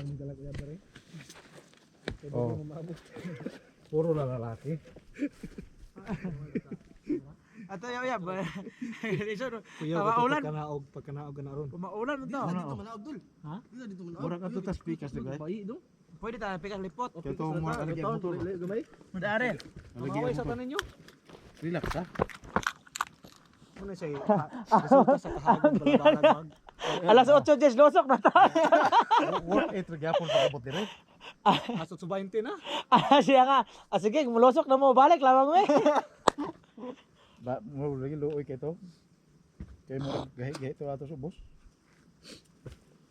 ang dalaga ba rin? Oh. Puro na lalaki. Ato ya ba. Iso no. Kuya Maulan. pagkanaog ka na ron. Maulan mo to. Dito manaog dul. Ha? Dito manaog. Mura ka to tas pikas di ba? Bai do. Pwede ta pikas lipot. Kaya to mo alagyan mo to. Gamay. Madare. Mangaway sa tanan nyo. Relax ha. Ano siya? Resulta sa kahagod balabalag mag. Alas 8:10 losok na ta. Work it gyapon pagabot dire. Asot sa 20 na. Siya nga. Sige, mulosok na mo balik lamang mo. Ba mo lagi luoy kay to. Kay mo gahi to ato subos.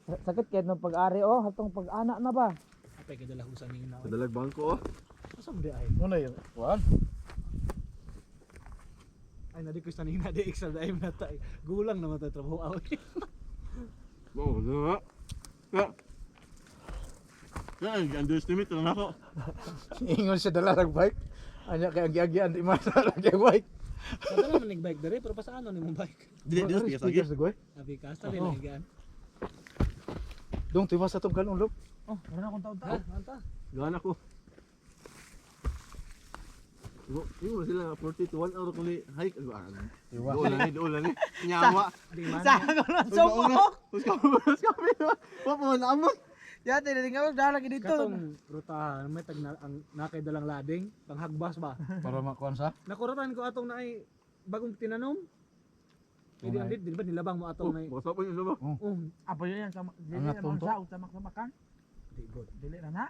Sakit kaya ng pag-ari oh, hatong pag-anak na ba? Apay kay dala husan ning naon. Dalag bangko oh. Asa mo di ay? Mo na yun. Kuan. Ay nadi ko sa ning nadi extra dai na tay. Gulang naman tay trabaho aw. Mo, diba? Ya, underestimate lang ako. Ingon siya dala ng bike. Anya kay agi-agian di masa lagi bike. Kada naman ning bike dere pero pasaano nimong bike? Dili speakers lagi. Goy. Abi ka sa dili gaan. Dong tiwas sa tong kanon lop. Oh, wala akong taon Ha, anta. Gaan ako. Yung sila 40 to 1 hour kung hike. Tiwas. Doon lang eh. Nyawa. Di man. Sa ko lang sumok. Huwag kami. Wapa na amot. Ya, tinitingnan mo dala dito. Katong ruta may tag na ang nakay dalang lading, panghagbas ba? Para makuan sa. Nakuratan ko atong naay bagong tinanom. Pwede ang di ba nilabang mo atong naay. Baka pa yun sa ba? Apo yun yan sama. Dili Ang na atunto? sa utamak-tamakan. Di good. Dili na na.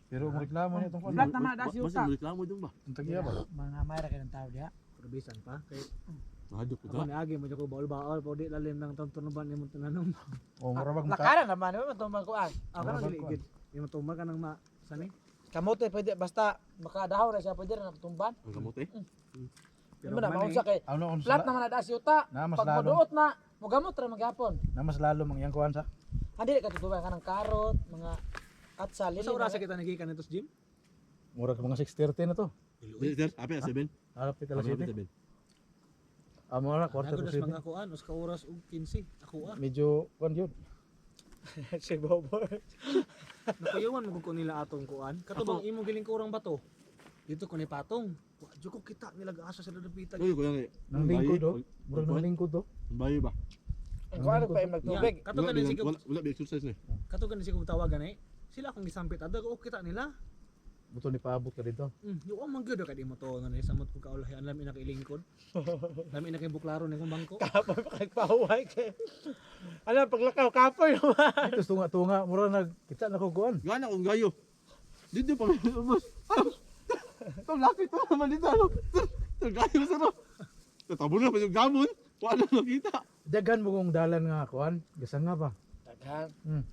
Pero mo reklamo niya tong kuan. Flat naman na si Basta uta. reklamo doon ba? Ang tagiya ba? Mga mayra kay ng tao diha. Probisan pa kay Hadok ko ako naagi mo ko baol-baol pwede lalim ng tontonoban nimong tinanom. O mura bang maka. Lakaran naman mo tumbang kuan. Ako na dili gid. Imo tumag ka nang sani. Kamote pwede basta makadahon na siya pwede na tumban. Ang kamote. Pero Pero na man maunsa kay Ano on flat sila? naman na si uta. Na mas Pag lalo. muduot na mugamot ra magyapon. Na mas lalo mang iyang kuan sa. Hindi ka tutuban ka ng karot, mga atsal. Sa oras kita nagikan nito sa gym. Mura ka mga 6:30 na to. Sir, api 7. Harap kita la Api 7. 7. Amo na quarter Ako to das 7. mga kuan us ka oras ug 15. Ako Medyo kuan yun. si Bobo. Nakuyawan mo ko nila atong kuan. Katubang imo giling kurang bato. Dito ko ni patong. Wa jud ko kita nila asa sila dapita. Uy, kuya nga. Nang lingkod do. Mura nang lingkod do. Bayo ba? Ang kuan pa im nagtubig. Katugan ni sigug Wala ba exercise ni? katugan ni sigug tawagan ay. Sila akong gisampit adag o kita nila. Buto ni paabot ka dito. Yung ang gyud ka di mo to nga ni samot ko kaulahi ang lami na kay lingkod. Lami na kay buklaro ni kong bangko. Kapoy pa kay pahuway kay. Ano paglakaw kapoy naman. Ito tunga-tunga mura nag kita na ko kuan. Gana kong gayo. Dito pa may ubos. Ito laki to naman dito. Ito gayo sa no. Tatabo na pa yung gamon. Wala na makita. Dagan mo kong dalan nga kuan. Gasa nga ba? Daghan. Hmm.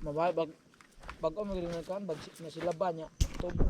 Mabay bag o magaling kan bag na sila ba niya. Tubo.